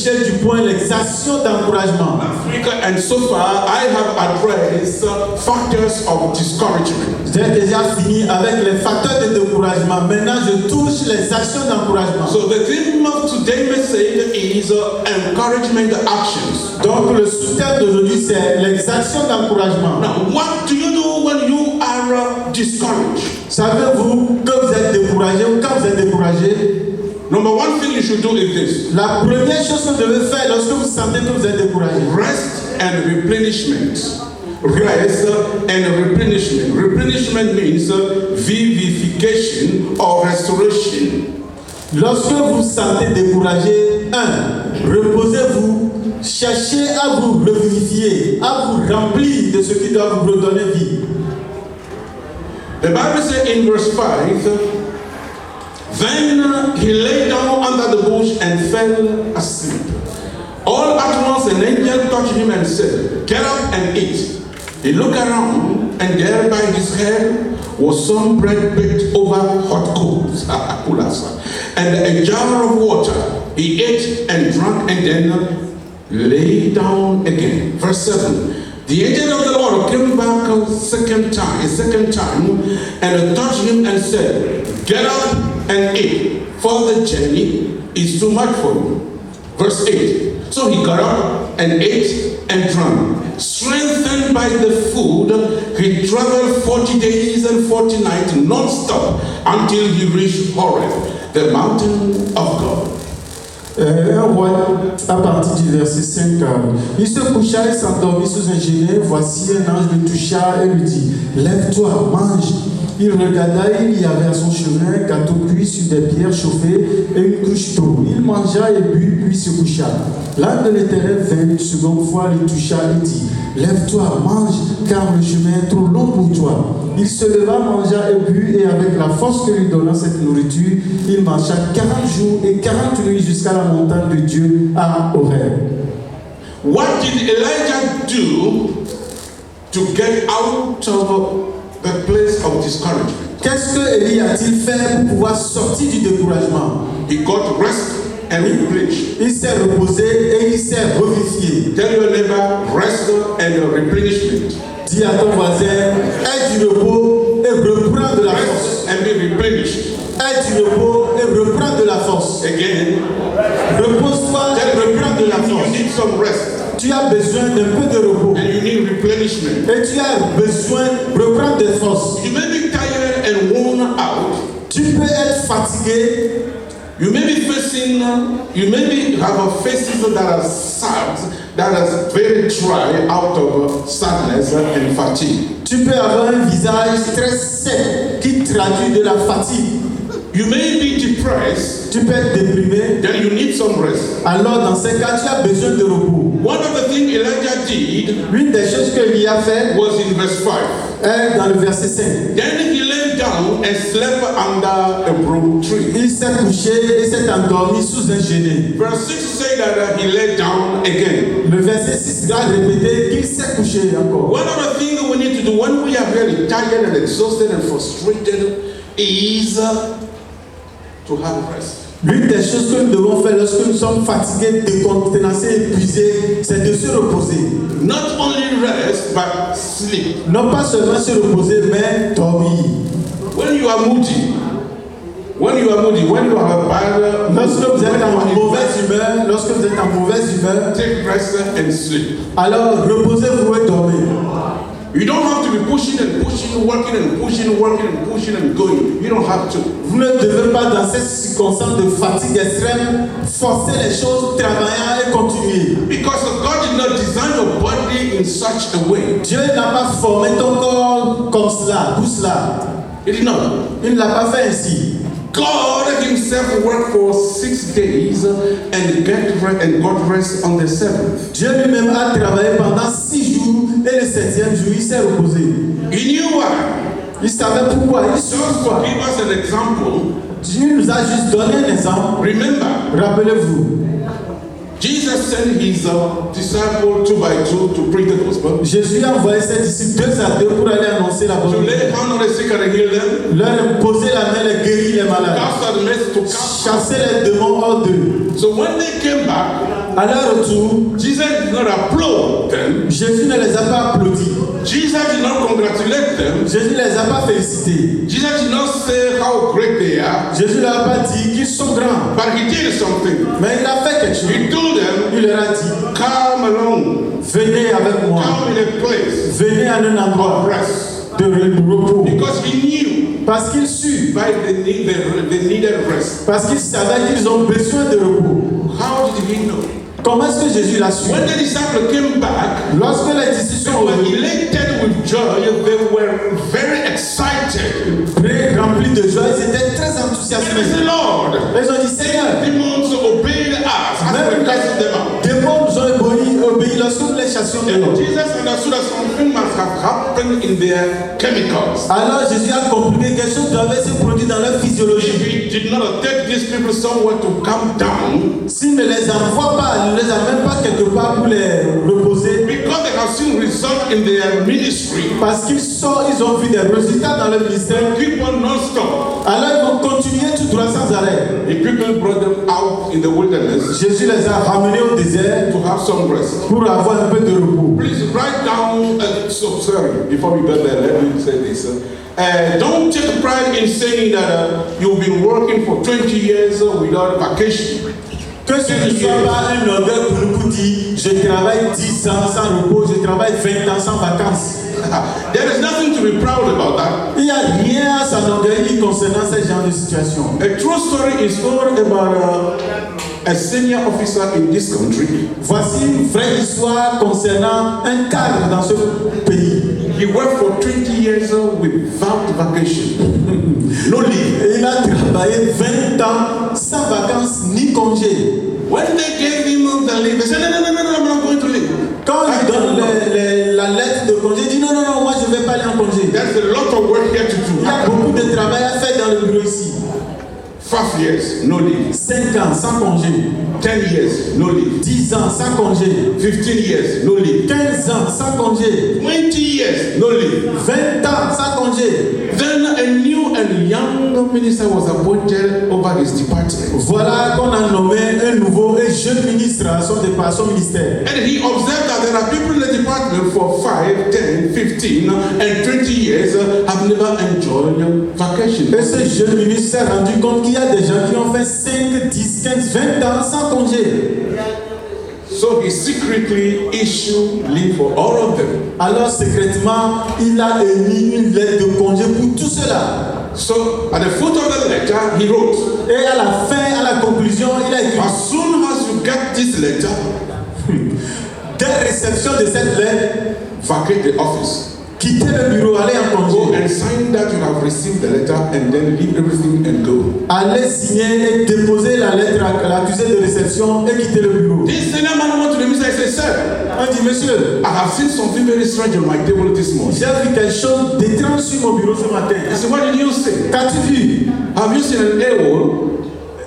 sujet du point l'exaction d'encouragement. And so far, I have addressed factors of discouragement. J'ai déjà fini avec les facteurs de découragement. Maintenant, je touche les actions d'encouragement. So the theme of today's message is encouragement actions. Donc, le sous-thème d'aujourd'hui, c'est les actions d'encouragement. Now, what do you do when you are discouraged? Savez-vous que vous êtes découragé ou quand vous êtes découragé? Number one thing you should do is this. La première chose que vous devez faire lorsque vous sentez que vous êtes découragé. Rest and replenishment. Rest and replenishment. Replenishment means vivification or restoration. Lorsque vous vous sentez découragé, reposez-vous, cherchez à vous revivifier, à vous remplir de ce qui doit vous redonner vie. The Bible says in verse 5, then he lay down under the bush and fell asleep. All at once an angel touched him and said, get up and eat. He looked around, and there by his head was some bread baked over hot coals, and a jar of water. He ate and drank and then lay down again. Verse 7. The angel of the Lord came back a second time, and touched him and said, get up and eat, for the journey is too much for you. Verse 8. So he got up and ate and drank. Strengthened by the food, he traveled 40 days and 40 nights non-stop until he reached Horeb, the mountain of God. Un roi, à partir du verset 5, il se coucha et s'endormit sous un genêt. Voici un ange le toucha et lui dit, lève-toi, mange. Il regarda et il y avait à son chemin un gâteau cuit sur des pierres chauffées et une couche d'eau. Il mangea et but, puis se coucha. L'ange de l'Éternel vint une seconde fois, le toucha et dit, lève-toi, mange, car le chemin est trop long pour toi. Il se leva, mangea et but, et avec la force que lui donna cette nourriture, il marcha 40 jours et 40 nuits jusqu'à la montagne de Dieu à Horeb. What did Elijah do to get out of the place of discouragement? Qu'est-ce que Élie a-t-il fait pour pouvoir sortir du découragement? He got rest and replenished. Il s'est reposé et il s'est revivifié. Tell your neighbor, rest and replenishment. Dis à ton voisin, aie du repos et reprends de la force. Rest and be replenished. Aie du repos et reprends de la force. Again, repose-toi et reprends de la force. You need some rest. Tu as besoin d'un peu de repos. And you need replenishment. Et tu as besoin de reprendre des forces. You may be tired and worn out. Tu peux être fatigué. You may be facing, you maybe have a faces that are sad, that is very dry out of sadness and fatigue. Tu peux avoir un visage très sec qui traduit de la fatigue. You may be depressed. Tu peux être déprimé. Then you need some rest. Alors dans ces cas, tu as besoin de repos. One of the things Elijah did, l'une des choses qu'il a fait, was in verse 5. Est dans le verset 5. Then he lay down and slept under a broom tree. Il s'est couché et s'est endormi sous un genêt. Verse 6 say that he lay down again. Le verset 6 va répéter qu'il s'est couché encore. One of the things we need to do when we are really tired and exhausted and frustrated is to have rest. L'une des choses que nous devons faire lorsque nous sommes fatigués, décontenancés, épuisés, c'est de se reposer. Not only rest, but sleep. Non pas seulement se reposer, mais dormir. When you are moody, when you have a bad, lorsque vous êtes en mauvaise humeur, take rest and sleep. Alors reposez-vous et dormez. You don't have to be pushing and pushing, working and pushing and going. You don't have to. Vous ne devez pas dans ces circonstances de fatigue extrême forcer les choses, travailler et continuer. Because God did not design your body in such a way. Dieu n'a pas formé ton corps comme cela, tout cela. He did not. Il ne l'a pas fait ainsi. God himself worked for 6 days and got rest on the seventh. Dieu lui-même a travaillé pendant 6 jours et le 7e jour il s'est reposé. He knew why. Il savait pourquoi. Il savait pourquoi. Give us an example. Dieu nous a juste donné un exemple. Remember. Rappelez-vous. Jesus sent his disciples 2 by 2 to preach the gospel. Jésus a envoyé ses disciples 2 à 2 pour aller annoncer la bonne nouvelle. To lay hand on the sick and heal them. Leur imposer la main, les guérir les malades. Cast out the demons, to cast. Chasser les démons hors d'eux. So when they came back, À leur retour, Jesus did not applaud them. Jésus ne les a pas applaudis. Jesus did not congratulate them. Jésus ne les a pas félicités. Jesus did not say how great they are. Jésus ne leur a pas dit qu'ils sont grands. But he did something. Mais il a fait quelque chose. He told them, Il leur a dit, come along. venez avec moi. Come in a place Venez à un endroit of rest. de repos. Because he knew Parce qu'ils sut, by they needed rest. parce qu'ils savaient qu'ils ont besoin de repos. How did he know? Comment est-ce que Jésus l'a su? When the disciples came back, Lorsque les discussions they ont were été elated with joy. They were very excited. remplis de joie, ils étaient très And they enthousiasmés. said, Lord, Ils ont dit, Seigneur, demons obeyed us as we même cast them out. les démons nous ont obéi lorsque nous les chassions de And l'eau. Jesus understood that something must have happened in their chemicals. Alors Jésus a compris que quelque chose devait se produire dans leur If physiologie. he did not take these people somewhere to calm down, S'il ne les envoie pas, il ne les amène pas quelque part pour les reposer, because they have seen results in their ministry, parce ils ont vu des résultats dans leur ministère, keep on non-stop. alors ils vont continuer tout droit sans arrêt. The people brought them out in the wilderness Jésus les a ramenés au désert to have some rest. pour avoir un peu de repos. Please write down, so sorry, before we go there, let me say this. Don't take pride in saying that you've been working for 20 years without vacation. Que ce ne soit pas un orgueil pour nous dire, je travaille 10 ans sans repos, je travaille 20 ans sans vacances. There is nothing to be proud about that. Il n'y a rien à s'enorgueillir concernant ce genre de situation. A true story is told about a senior officer in this country. Voici une vraie histoire concernant un cadre dans ce pays. He worked for 20 years without vacation. No leave. Et il a travaillé 20 ans sans vacances ni congé. When they gave him the leave, they said, no, I'm not going to leave. Quand il donne la lettre de congé, il dit non, moi je ne vais pas aller en congé. There's a lot of work here to Il y a do. beaucoup de travail à faire dans le bureau ici. 5 years, no leave. 5 ans sans congé. 10 years, no leave. 10 ans sans congé. 15 years, no leave. 15 ans sans congé. 20 years, no leave. 20 ans sans congé. Then a new and young minister was appointed over his department. Voilà qu'on a nommé un nouveau et jeune ministre à son ministère. And he observed that there are people in the department for 5, 10, 15, and 20 years have never enjoyed vacation. Et ce jeune ministre s'est rendu compte qu'il y a des gens qui ont fait 5, 10, 15, 20 ans sans congé. So he secretly issued leave for all of them. Alors secrètement, il a émis une lettre de congé pour tout cela. So at the foot of the letter, he wrote, Et à la fin, à la conclusion, il a écrit as soon as you get this letter, dès réception de cette lettre, vacate the office. quittez le bureau, allez en Go congé. and sign that you have received the letter and then leave everything and go. Allez signer et déposer la lettre à l'accusé de réception et quitter le bureau. This senior man went to the minister and said, sir, On dit, monsieur, I have seen something very strange on my table this morning. j'ai vu quelque chose d'étrange sur mon bureau ce matin. I said, what did you say? Qu'as-tu vu? Have you seen an owl?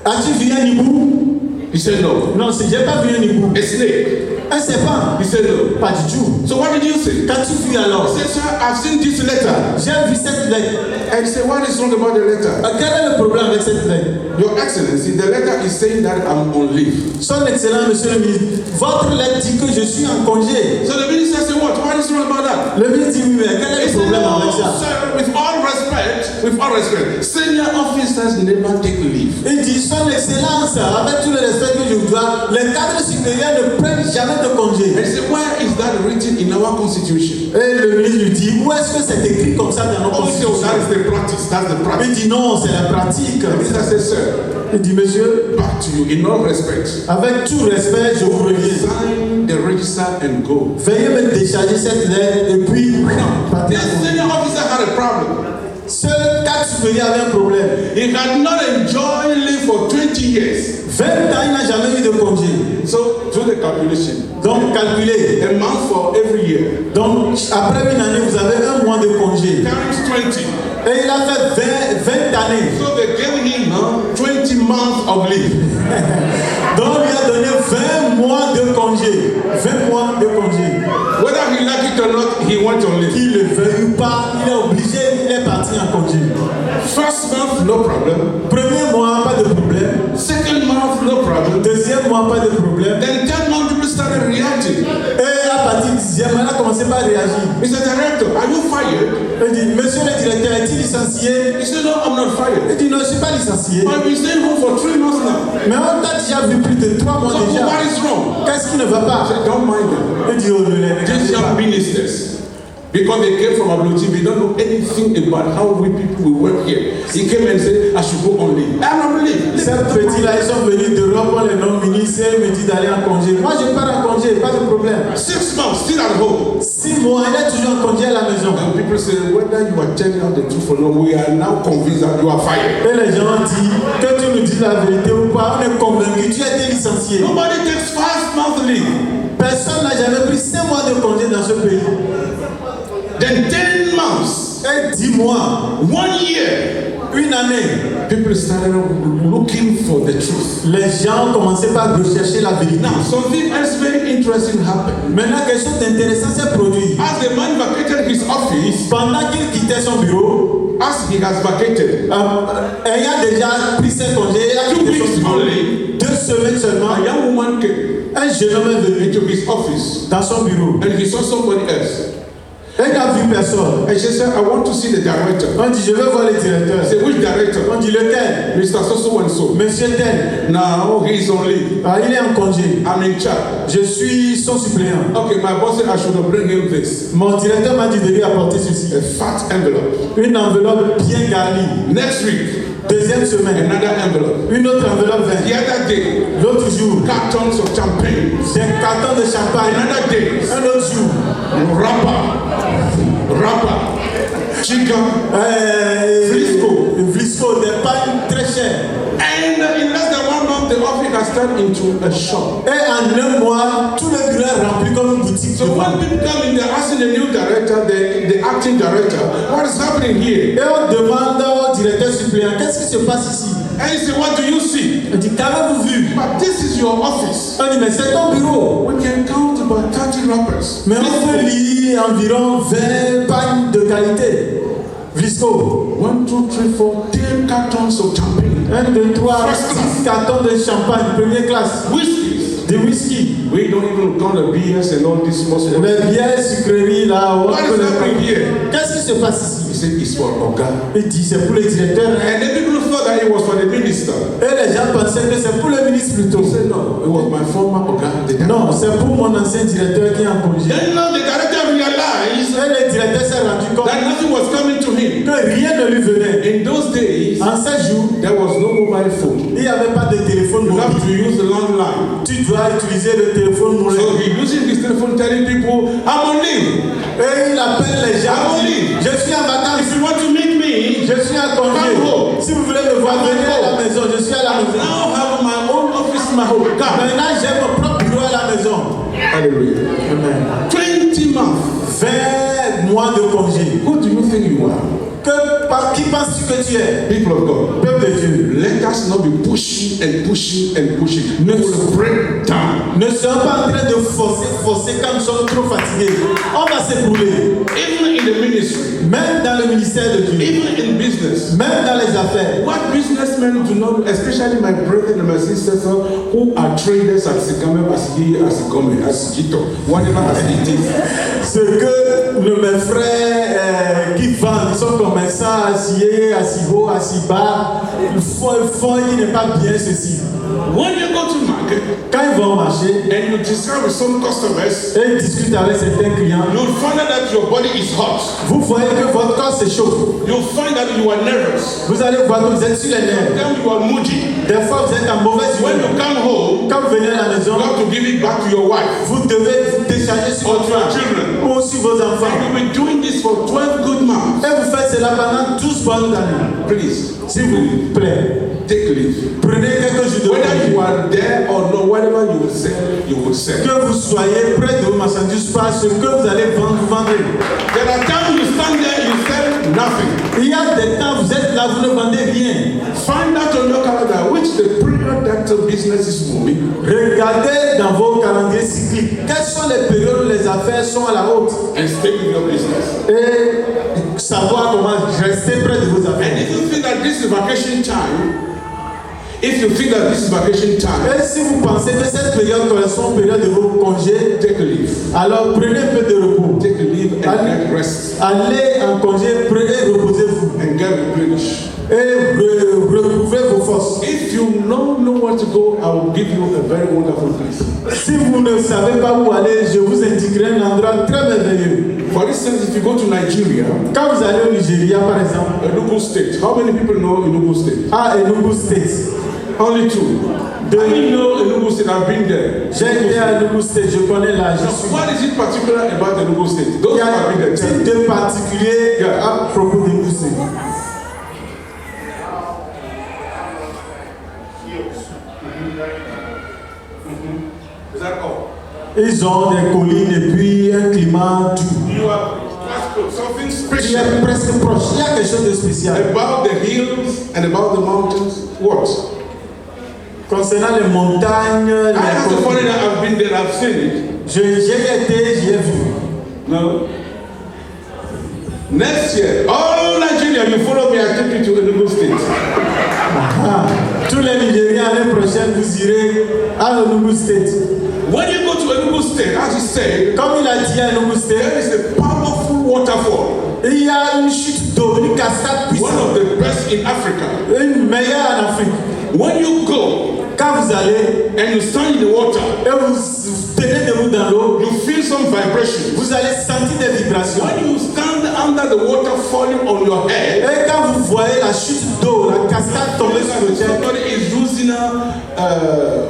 As-tu vu un hibou? He said, no. Non, j'ai pas vu un hibou. A snake? Un serpent? He said, no. Pas du tout. So what did you say? Qu'as-tu vu alors? I said, sir, I've seen this letter. J'ai vu cette lettre. And he said, what is wrong about the letter? Quel est le problème avec cette lettre? Your Excellency, the letter is saying that I'm on leave. Son Excellence, Monsieur le ministre, votre lettre dit que je suis en congé. So the minister said, what? What is wrong about that? Le ministre dit, oui, mais quel est He le said, problème avec no, ça? sir, with all respect, senior officers never take leave. Il dit, Son Excellence, avec tout le respect que je vous dois, les cadres supérieurs ne prennent jamais de congé. And he said, where is that written in our constitution? Et le ministre lui dit, où est-ce que c'est écrit comme ça dans nos Oh, so constitutions? that is the practice. That's the practice. Il dit, non, c'est la pratique. The minister said, sir, Il dit, monsieur, back to you in all respect. avec tout respect, je vous reviens. Sign the register and go. Veuillez me décharger cette lettre et puis partez. This senior officer had a problem. Ce cadre supérieur avait un problème. He had not enjoyed leave for 20 years. 20 ans, il n'a jamais eu de congé. So, do the calculation. Donc, calculez. A month for every year. Donc, après une année, vous avez un mois de congé. Times 20. Et il a fait 20 années. So they gave him 20 months of leave. Donc, il a donné 20 mois de congé. 20 mois de congé. Whether he liked it or not, he went on leave. Qu'il le veuille ou pas, il est obligé, il est parti en congé. First month, no problem. Premier mois, pas de problème. Second month, no problem. Deuxième mois, pas de problème. Then third dixième, elle a commencé par réagir. Mr. Director, are you fired? Elle dit, monsieur le directeur, est-il licencié? He said, no, I'm not fired. Elle dit, non, je ne suis pas licencié. I've been staying home for 3 months now. Mais on t'a déjà vu plus de 3 mois So déjà. what is wrong? Qu'est-ce qui ne va I pas? said, don't mind them. Elle dit, oh, These young ministers, because they came from Abloti, they don't know anything about how we people will work here. He came and said, I should go on leave. I'm on leave. ces petits-là, ils sont venus d'Europe, on les nomme ministres, ils me disent d'aller en congé. Moi, je pars en congé, pas de problème. 6 months, still at home. 6 mois, elle est toujours en congé à la maison. And people say, whether you are telling us the truth or not, we are now convinced that you are fired. Et les gens disent que tu nous dis la vérité ou pas, on est convaincu que tu as été licencié. Nobody takes 5 months leave. Personne n'a jamais pris 5 mois de congé dans ce pays. Then 10 months, Et 10 mois, 1 year, une année, people started looking for the truth. les gens ont commencé par rechercher la vérité. Now, something else very interesting happened. Maintenant, quelque chose d'intéressant s'est produit. As the man vacated his office, Pendant qu'il quittait son bureau, as he has vacated, ayant déjà pris ses congés, il a 2 quitté son weeks bureau. only, 2 semaines seulement, a young woman came un jeune homme est venu into his office dans son bureau. and he saw somebody else. Il n'a vu personne. And she said, I want to see the director. On dit, je veux voir le directeur. I said, which director? On dit, lequel? Mr. So and so. Monsieur Tel. Now he is on leave. Ah, il est en congé. I'm in charge. Je suis son suppléant. Okay, my boss said I should bring him this. Mon directeur m'a dit de lui apporter ceci. A fat envelope. Une enveloppe bien garnie. Next week, Deuxième semaine. another envelope. Une autre enveloppe The verte. other day, L'autre jour. cartons of champagne. Des cartons de champagne. Another day, Un autre jour. rapper, chicken, Vlisco, des pagnes très chères. and in less than 1 month, the office has turned into a shop. Et en 1 mois, tout le bureau est rempli comme une boutique. So when people come in, they're asking the new director, the acting director, what is happening here? Et on demande au directeur suppléant, qu'est-ce qui se passe ici? And he said, what do you see? Il dit, qu'avez-vous vu? But this is your office. On dit, mais c'est ton bureau. We can count about 30 rappers. Mais on peut lire environ 20 pagnes de qualité. Vlisco. 1, 2, 3, 4, 10 cartons of champagne. 1, 2, 3, First class. 6 cartons de champagne, première classe. Whiskeys. De whisky. We don't even count the beers and all this small stuff. Les bières, sucreries là. What is happening here? Qu'est-ce qui se passe He ici? said, it's for Oga. Il dit, c'est pour le directeur. And the people thought that it was for the minister. Et les gens pensaient que c'est pour le ministre plutôt. He said, no, it was my former Oga. Non, c'est pour mon ancien directeur qui est en congé. Then now the director realized Et le directeur s'est rendu compte that nothing was coming to him. que rien ne lui venait. In those days, En ces jours, there was no mobile phone. il n'y avait pas de téléphone You have mobile. to use the landline. Tu dois utiliser le téléphone So mobile. he using his telephone telling people, I'm on leave. Et il appelle les gens. Ah, oui. Je suis en vacances. If you want to meet me, Je suis en congé. Come home. Si vous voulez me voir, venez à la maison. Je suis à la I maison. now have my own office in my home. Come. Maintenant, j'ai mon propre bureau à la maison. Hallelujah. Amen. 20 months. 20 mois de congé. Who do you think you are? Qui penses-tu que tu es? People of God. Peuple de Dieu. Let us not be pushing and pushing and pushing. We will break down. Ne soyons pas en train de forcer quand nous sommes trop fatigués. On va s'ébrouler. Even in the ministry, Même dans le ministère de Dieu. even in business. Même dans les affaires. What businessmen do not, especially my brethren and my sisters who are traders at Sikame, Asigi, Asigome, Asigito, whatever as it is. Ce que mes frères qui vendent, ils sont commerçants à Sié, à Sibo, à Siba, ils font qui n'est pas bien ceci. When you go to market Quand ils vont au marché and you discuss with some customers, et ils discutent avec certains clients, you'll find out that your body is hot. vous voyez que votre corps s'échauffe. You'll find that you are nervous. Vous allez voir que vous êtes sur les nerfs. Then you are moody. Des fois, vous êtes en mauvaise When humeur. you come home, Quand vous venez à la maison, you have to give it back to your wife. vous devez vous décharger sur Or votre to your femme children. ou sur vos enfants. And you've been doing this for 12 good months. Et vous faites cela pendant 12 bonnes années. Please, S'il vous plaît, take leave. prenez quelques jours de Whether congé. you are there or not, whatever you will sell, you will sell. Que vous soyez près de vos marchandises, pas ce que vous allez vendre, vous vendrez. There are times you stand there, you sell nothing. Il y a des temps, vous êtes là, vous ne vendez rien. Find out on your calendar which the period that the business is moving. Regardez dans vos calendriers cycliques quelles sont les périodes où les affaires sont à la haute And stay with your business. et savoir comment rester près de vos And affaires. if you think that this is vacation time, If you think that this is vacation time, Et si vous pensez que cette période correspond à la période de vos congés, take a leave. alors prenez un peu de repos. Take a leave and get rest. Allez en congé, prenez, reposez-vous. And get replenished. Et recouvrez vos forces. If you don't know where to go, I will give you a very wonderful place. Si vous ne savez pas où aller, je vous indiquerai un endroit très merveilleux. For instance, if you go to Nigeria, Quand vous allez au Nigeria, par exemple, Enugu State, how many people know Enugu State? à Enugu State, Only two. I know Enugu State, I've been there. j'ai été à Enugu State, je connais là, je suis. What is it particular about Enugu State? Those Il y who a have been un there, tell me. type de particulier à propos d'Enugu State. Is that all? Ils ont des collines et puis un climat doux. You have something Il special est presque proche. Il y a quelque chose de spécial. about the hills and about the mountains. What? Concernant les montagnes, I, as a les foreigner, I've been there, I've seen it. j'ai été, j'y ai vu. No. Next year, all Nigeria, you follow me, I take you to Enugu State. Ah, tous les Nigériens l'année prochaine, vous irez à Enugu State. When you go to Enugu State, as you said, Comme il a dit à Enugu there State, is a powerful waterfall, il y a une chute d'eau, une cascade one puissante, of the best in Africa. une meilleure en Afrique. When you go Quand vous allez and you stand in the water, et vous tenez debout dans l'eau, you feel some vibration. vous allez sentir des vibrations. When you stand under the water falling on your head, Et quand vous voyez la chute d'eau, la cascade tomber sur le tête, somebody is using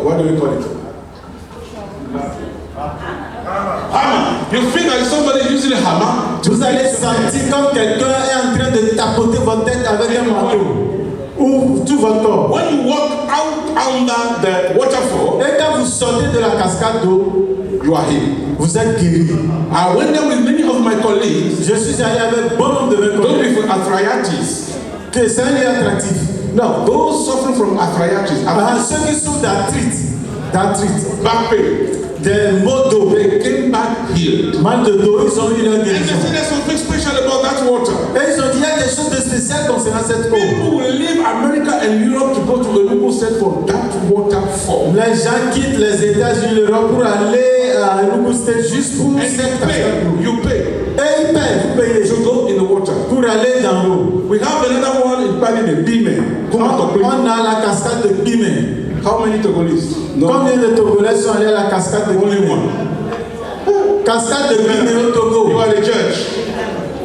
what do we call it? Hammer. You feel like somebody is using a hammer to vous allez sentir comme quelqu'un est en train de tapoter votre tête avec un marteau ou tout votre corps. When you walk out under the waterfall, Et quand vous sortez de la cascade d'eau, you are healed. vous êtes guéri. I went there with many of my colleagues, Je suis allé avec bon nombre de mes those collègues. with arthritis, Que c'est un lieu attractif. no, those suffering from arthritis, Ceux qui souffrent d'arthrite, back pain, des maux d'eau, they came back healed. mal de dos, ils ont eu leur And they guérison. said there's something special about that water. Et ils ont dit, il y a quelque chose de spécial concernant cette eau. People will leave America and Europe to go to Enugu State for that waterfall. Les gens quittent les États-Unis, l'Europe pour aller à Enugu State juste pour And cette cascade d'eau. you pay Et ils payent, vous payez to go in the water. pour aller dans l'eau. We have another one in Bali, Bime. On a la cascade de Bime. How many Togolese? Combien de Togolais sont allés à la cascade de Only Bime? one. Cascade de Bime au Togo. You are the church.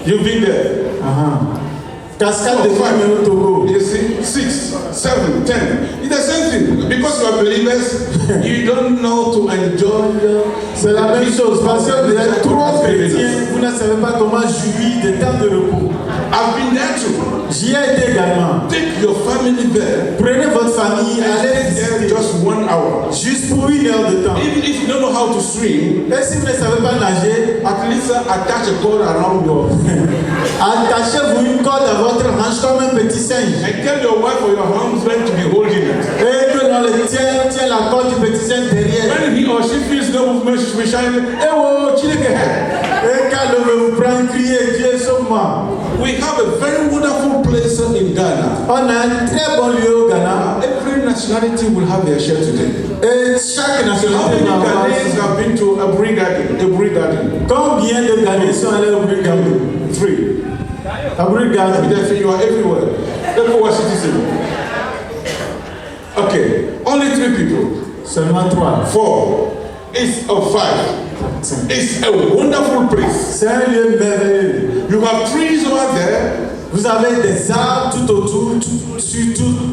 You've been there. Cascade de Bime au Togo. You see, 6, 7, 10. It's the same thing. Because you are believers, you don't know to enjoy C'est la même chose. Parce que vous êtes trop chrétiens, vous ne savez pas comment jouir des temps de repos. I've been there too. J'y ai été également. Take your family there. Prenez votre famille, allez Stay there visiter. just 1 hour. Juste pour 1 heure de temps. Even if you don't know how to swim, Et si vous ne savez pas nager, at least attach a cord around your attachez-vous une corde à votre hanche comme un petit singe. and tell your wife or your husband to be holding it. Et que dans le tient la corde du petit singe derrière. When he or she feels no movement, she will be shining. Hey, whoa, Chineke head. Et quand le vous prend, criez Dieu sauve-moi. We have a very wonderful place in Ghana. On a un très bon lieu au Ghana. Every nationality will have their share today. Et chaque How nationalité many va avoir. Ghanaians have been to a Bri Garden? A Bri Garden. Combien de Ghanais sont allés au Brigade? 3. À Brigade. Therefore, you are everywhere. Everywhere citizen. Okay, only 3 people. Seulement 3. 4. It's of 5. It's a wonderful place. C'est un lieu merveilleux. You have trees over there Vous avez des arbres tout autour,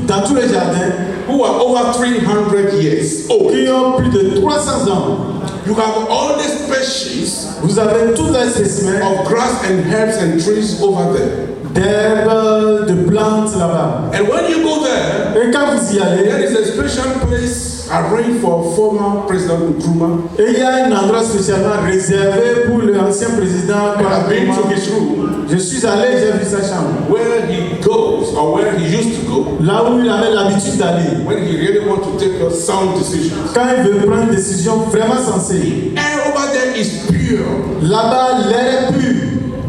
dans tous les jardins, who are over 300 years old. qui ont plus de 300 ans. You have all the species Vous avez tous les spécimens of grass and herbs and trees over there. d'herbes, de plantes là-bas. And when you go there, Et quand vous y there allez, is a special place arranged for former President Nkrumah. et il y a un endroit spécialement réservé pour l'ancien président I've been to Kwame. his room Je suis allé, j'ai vu sa chambre. where he goes or where he used to go Là où il avait l'habitude d'aller. when he really wants to take a sound decision. Quand il veut prendre une décision vraiment sensée. Air over there is pure. Là-bas, l'air est pur.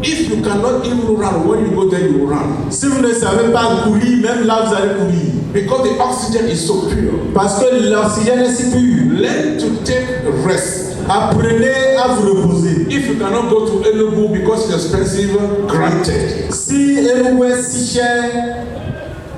If you can cannot even run, when you go there, you will run. Si vous ne savez pas courir, même là vous allez courir. Because the oxygen is so pure. Parce que l'oxygène est si pur. Learn to take rest. Apprenez à vous reposer. If you cannot go to Enugu because it's expensive, granted. Si Enugu est si cher,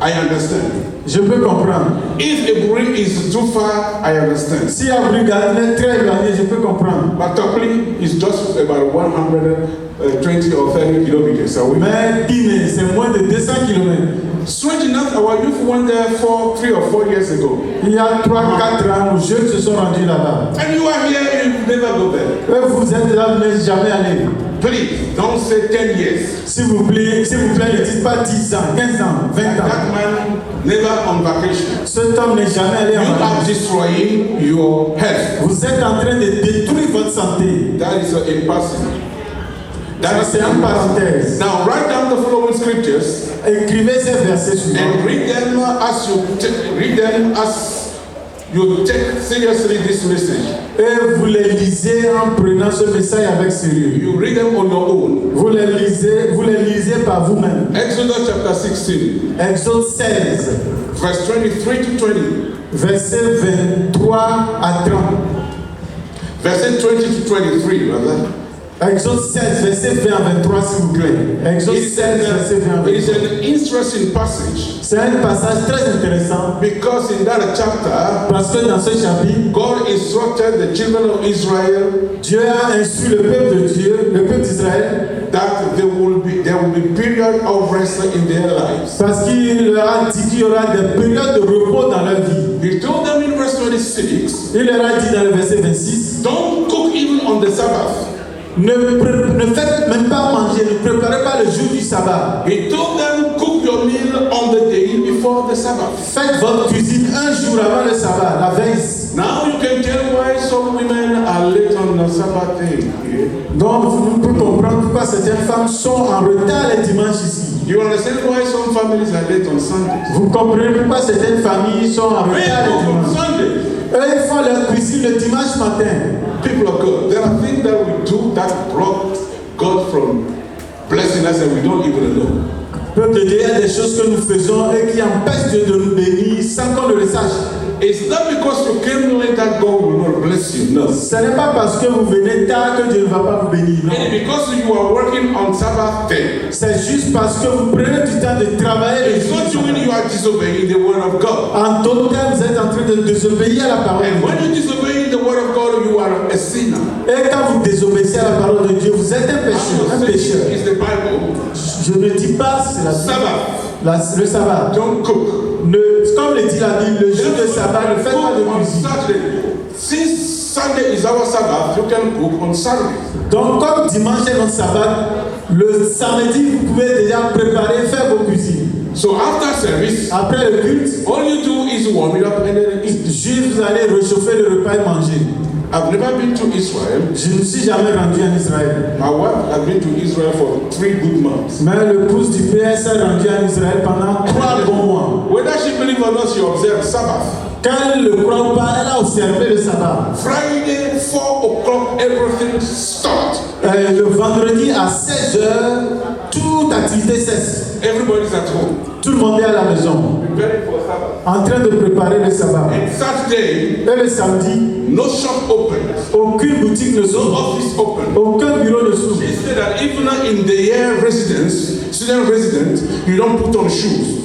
I understand. je peux comprendre. If Eburi is too far, I understand. Si Abrigad est très éloigné, je peux comprendre. But Tokli is just about 120 or 30 kilometers away. Mais Guinée, c'est moins de 200 km. Strange enough, our youth went there 3 or 4 years ago. Il y a 3-4 ans, nos jeunes se sont rendus là-bas. And you are here, you never go there. Et vous êtes là, vous n'êtes jamais allé. Please, don't say 10 years. S'il vous plaît, ne dites pas 10 ans, 15 ans, 20 ans. That man never on vacation. Cet homme n'est jamais allé en You are vacances. destroying your health. Vous êtes en train de détruire votre santé. That is impossible. Ça, c'est en parenthèse. Now write down the following scriptures Écrivez ces versets suivants. and read them as you take seriously this message. Et vous les lisez en prenant ce message avec sérieux. You read them on your own. Vous les lisez par vous-même. Exodus chapter 16, Exode 16, verse 23 to 20. versets 23 à 30. Verset 20 to 23, brother. Exode 16, verset 20 à 23, s'il vous plaît. Exode 16, verset 20 à It is 23. an interesting passage C'est un passage très intéressant because in that chapter, parce que dans ce chapitre, God instructed the children of Israel Dieu a instruit le peuple de Dieu, le peuple d'Israël, that there will be period of rest in their lives. parce qu'il leur a dit qu'il y aura des périodes de repos dans leur vie. He told them in verse 26, Il leur a dit dans le verset 26, don't cook even on the Sabbath. ne faites même pas manger, ne préparez pas le jour du sabbat. He told them, cook your meal on the day before the Sabbath. Faites votre cuisine un jour avant le sabbat, la veille. Now you can tell why some women are late on the Sabbath day. Donc vous pouvez comprendre pourquoi certaines femmes sont en retard les dimanches ici. You understand why some families are late on Sunday? Vous comprenez pourquoi certaines familles sont en retard les On dimanches. Sunday. Eux, ils font leur cuisine le dimanche matin. People of God, there are things that we do that block God from blessing us and we don't even know. Peuple de Dieu, il y a des choses que nous faisons et qui empêchent Dieu de nous bénir sans qu'on ne le sache. It's not because you came late that God will not bless you. No. Ce n'est pas parce que vous venez tard que Dieu ne va pas vous bénir. Non. It's because you are working on Sabbath day. C'est juste parce que vous prenez du temps de travailler le It's jour not du you when sabbat. you are disobeying the word of God. En tout cas, vous êtes en train de désobéir à la parole And de when Dieu. you disobey the word of God, you are a sinner. Et quand vous désobéissez à la parole de Dieu, vous êtes un pécheur. Un pécheur. It's the Bible. Je ne dis pas c'est le sabbat. Don't cook. Comme le dit la Bible, le jour de sabbat, ne faites pas de on cuisine. Saturday. Since Sunday is our Sabbath, you can cook on Saturday. Donc, comme dimanche est notre sabbat, le samedi, vous pouvez déjà préparer, faire vos cuisines. So after service, Après le culte, all you do is warm it up and then eat. juste vous allez réchauffer le repas et manger. I've never been to Israel. Je ne suis jamais rendu en Israël. My wife has been to Israel for 3 good months. Mais l'épouse du père s'est rendue en Israël pendant 3 bons mois. Whether she believes or not, she observed Sabbath. Quand elle ne le croit pas, elle a observé le sabbat. Friday, 4 o'clock, everything stopped. Le vendredi à 16h, toute activité cesse. Everybody's at home. Tout le monde est à la maison, Preparing for Sabbath. en train de préparer le sabbat. And Saturday, Et le samedi, no shop opens, aucune boutique ne no s'ouvre, office opens. aucun bureau ne s'ouvre. They say that even in the year student residence, you don't put on shoes.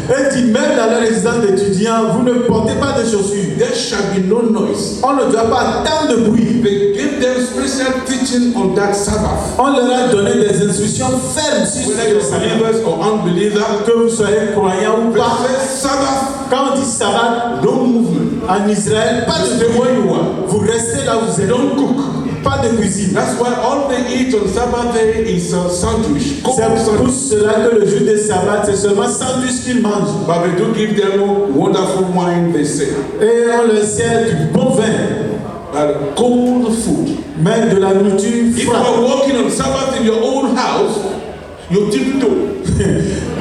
Elle dit même dans la résidence d'étudiants, vous ne portez pas de chaussures. There shall be no noise. On ne doit pas tant de bruit. They give them special teaching on that Sabbath. On leur a donné des instructions fermes sur Whether le you're sabbat. believers or unbelievers, Que vous soyez croyant ou they pas. say Sabbath, Quand on dit sabbat, no movement. en Israël, pas de Stay where you are. Vous restez là où vous êtes. Don't cook. Pas de cuisine. That's why all they eat on Sabbath day is a sandwich. Cooked C'est pour sandwich. cela que le jour de sabbat, c'est seulement sandwich qu'ils mangent. But we do give them wonderful wine, they say. Et on leur sert du bon vin, Cold food. mais de la nourriture If you froide. are walking on Sabbath in your own house, you tiptoe.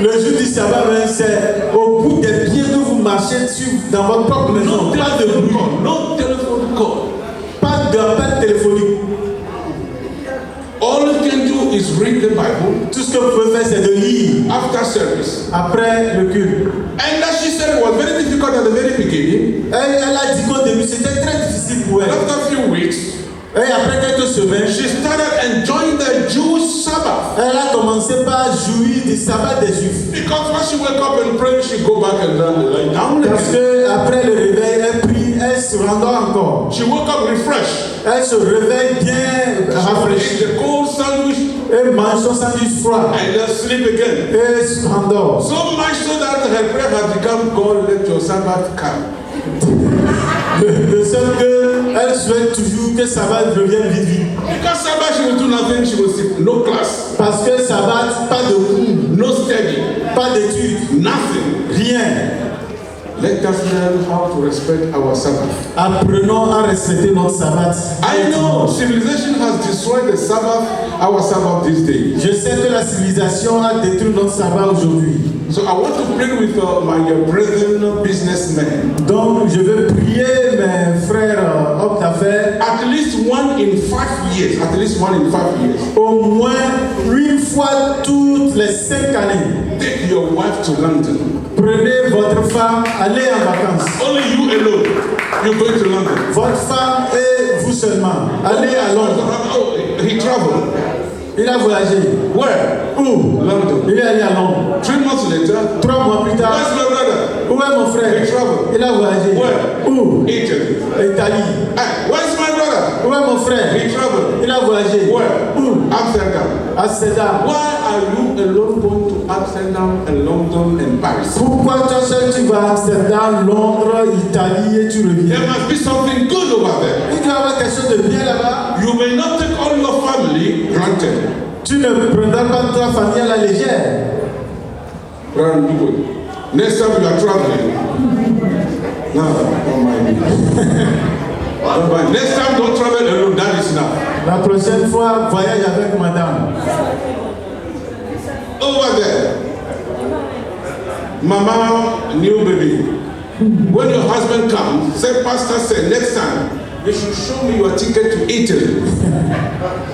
Le jour du sabbat, c'est au bout des pieds que vous marchez dessus dans votre propre maison. No Pas de telephone bruit, call. No telephone call. pas d'appel téléphonique. All you can do is read the Bible Tout ce que vous pouvez faire, c'est de lire after service. après le culte. And that she said it was very difficult at the very beginning. Elle a dit qu'au début, c'était très difficile pour elle. After a few weeks, Et après quelques semaines, she started enjoying the Jewish Sabbath. elle a commencé par jouir du sabbat des Juifs. Because when she wake up and pray, she go back and lie down. Parce que après le réveil, elle prie, elle se rendort encore. She woke up refreshed. Elle se réveille bien rafraîchie. The cold sandwich Elle mange son sandwich froid. and then sleep again. Et se rendort. So much so that her prayer has become, God, let your Sabbath come. De sorte qu'elle souhaite toujours que sabbat revienne vite vite. Because Sabbath she will do nothing, she will sit, no class, Parce que sabbat, pas de cours, no study, pas d'études, nothing. rien. Let us learn how to respect our Sabbath. Apprenons à respecter notre sabbat. I know civilization has destroyed the Sabbath, our Sabbath these days. Je sais que la civilisation a détruit notre sabbat aujourd'hui. So I want to pray with my brethren, businessmen. Donc je veux prier mes frères hommes d'affaires. At least one in 5 years. At least one in 5 years. Au moins une fois toutes les 5 années. Take your wife to London. Prenez votre femme, allez en vacances. Only you alone. You're going to London. Votre femme et vous seulement. Allez à Londres. Oh, he traveled. Il a voyagé. Where? Où? London. Il est allé à Londres. 3 months later. 3 mois plus tard. Where's my brother? Où est mon frère? He traveled. Il a voyagé. Where? Où? Italy. Italie. Hey, where's my brother? Où est mon frère? He traveled. Il a voyagé. Where? Où? Amsterdam. Amsterdam. Why are you alone going to Amsterdam and London and Paris? Pourquoi toi seul tu vas à Amsterdam, Londres, Italie et tu reviens? There must be something good over there. Il doit y avoir quelque chose de bien là-bas. You may not take all your family granted. Tu ne prendras pas ta famille à la légère. Brother, do it. Next time you are traveling. No, don't mind me. Don't mind. Next time don't travel alone, that is enough. La prochaine fois, voyage avec madame. Over there. Mama, new baby. When your husband comes, say pastor said next time you should show me your ticket to Italy.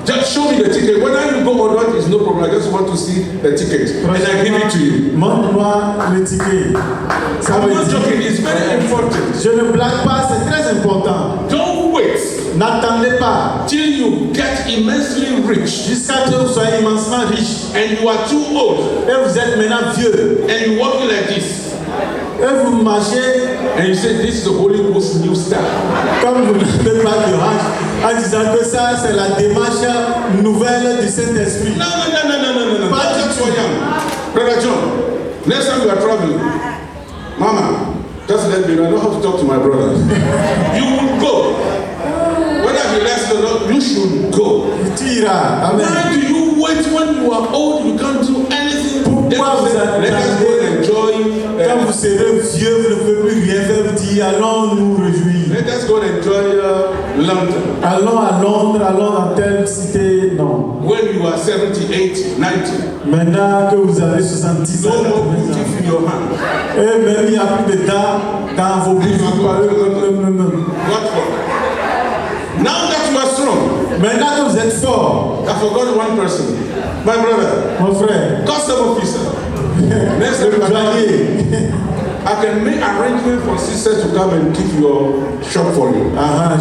Just show me the ticket. Whether you go or not is no problem. I just want to see the ticket. And I give it to you. Montre-moi le ticket. Ça I'm veut not dire. joking. It's very important. Je ne blague pas, c'est très important. Don't wait N'attendez pas till you get immensely rich jusqu'à ce que vous soyez immensement riche and you are too old et vous êtes maintenant vieux and you walking like this et vous marchez and you say this is the Holy Ghost new style. comme vous n'avez pas de hanche en disant que ça c'est la démarche nouvelle du Saint-Esprit. No. Not just for young. Brother John, next time you are traveling, Mama, just let me know. I know how to talk to my brother. You will go. Whether he likes it or not, you should go. Tu iras. Amen. Why do you wait when you are old? You can't do anything. Pourquoi vous Let us go and enjoy. Quand vous serez vieux, vous ne pouvez plus rien faire. Vous dites allons nous réjouir. Let us go and enjoy London. Allons à Londres, allons dans telle cité. Non. When you are 70, 80, 90. Maintenant que vous avez 70 ans, No more booty in your hand. et même il n'y a plus de dents dans vos bouches. What for? Now that you are strong, Maintenant que vous êtes fort, I forgot one person. My brother, mon frère, custom officer. Next time I can make arrangement for sisters to come and keep your shop for you.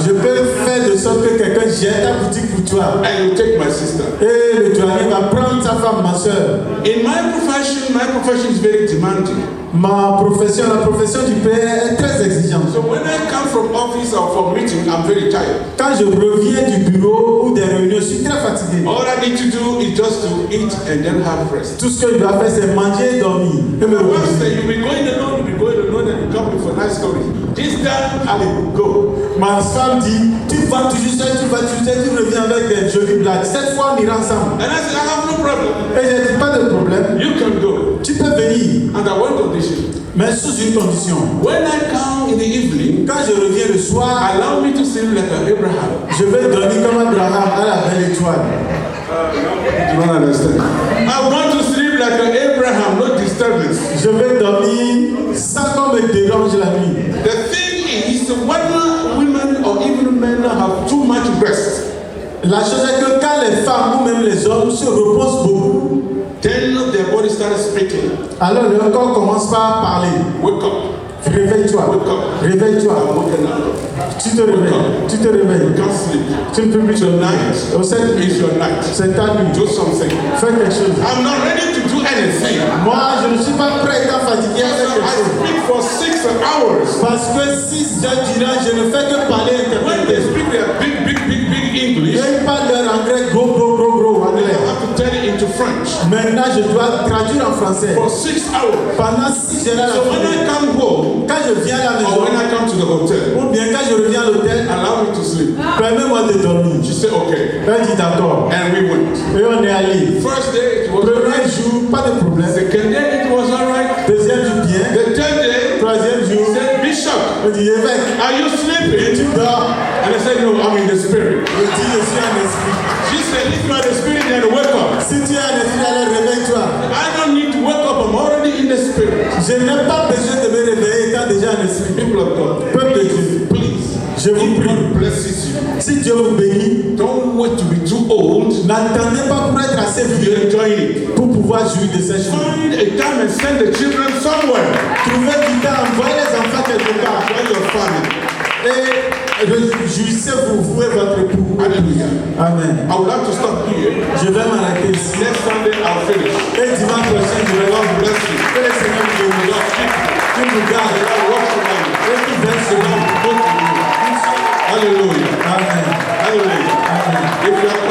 Je peux faire de sorte que quelqu'un gère ta boutique pour toi. And you take my sister. Et le douanier va prendre sa femme, ma soeur. In my profession is very demanding. Ma profession, la profession du père est très exigeante. So when I come from office or from meeting, I'm very tired. Quand je reviens du bureau ou des réunions, je suis très fatigué. All I need to do is just to eat and then have rest. Tout ce que je dois faire, c'est manger et dormir. Et me My wife reposer. said, you'll be going alone and you come with a nice story. This time I will go. Ma femme dit, tu vas toujours seul, tu reviens avec des jolies blagues. Cette fois, on ira ensemble. And I said, I have no problem. Et j'ai dit, pas de problème. You can go. Tu peux venir, Under one condition. mais sous une condition. When I come in the evening, Quand je reviens le soir, allow me to sleep like Abraham. je vais dormir comme Abraham à la belle étoile. You don't understand? I want to sleep like Abraham, no disturbance. Je vais dormir sans qu'on me dérange la nuit. The thing is, when women or even men have too much rest, La chose est que quand les femmes ou même les hommes se reposent beaucoup, then their body starts speaking. alors leur corps commence par parler. Wake up. Réveille-toi, réveille-toi. I'm waking up. Tu te réveilles, tu te réveilles. You can't sleep. Tu ne peux plus Tonight cette nuit, is your night. c'est ta nuit. Do something. Fais quelque chose. I'm not ready to do anything. Moi, je ne suis pas prêt à fatiguer à faire quelque I chose. speak for 6 hours. Parce que 6 heures durant, je ne fais que parler When they interpréter. speak their big English, Ils parlent leur anglais gros I anglais. have to turn it into French Maintenant, je dois traduire en français. for 6 hours. Pendant 6 heures à la So when I journée. come home, Quand je viens à la or maison, when I come to the hotel, ou bien quand je reviens à l'hôtel, allow me to sleep. permets-moi de dormir. She said, okay. Elle dit d'accord. And we went. Et on est allé. First day, it was Premier alright. jour, pas de problème. Second day, it was alright. Deuxième jour, bien. The third day, Troisième he jour, said, Bishop, on dit évêque, are you tu sleeping? dors. And I said, no, I'm in the spirit. Je dis, je suis un esprit. She said, if you are the spirit, then wake up. Si tu es un esprit, alors réveille-toi. I don't need to wake up. I'm already in the spirit. Je n'ai pas besoin de me réveiller étant déjà un esprit. People of God, Peuple de Dieu, please, je vous if prie, God blesses you, si Dieu vous bénit, don't wait to be too old n'attendez pas pour être assez to vieux enjoy it. pour pouvoir jouir de ces choses. Find a time and send the children somewhere. Trouvez du temps, envoyez les enfants quelque part. Enjoy your family. Et jouissez-vous, vous et votre époux. Hallelujah. Amen. I would like to stop here. Je vais m'arrêter ici. Next Sunday, I'll finish. Et dimanche prochain, je vais God vous bless you. que le Seigneur vous bénisse. God keep you. Qu'il vous garde. God watch over you. Et qu'il verse sur vous. Good to you. Hallelujah. Amen. Hallelujah. Amen. If you are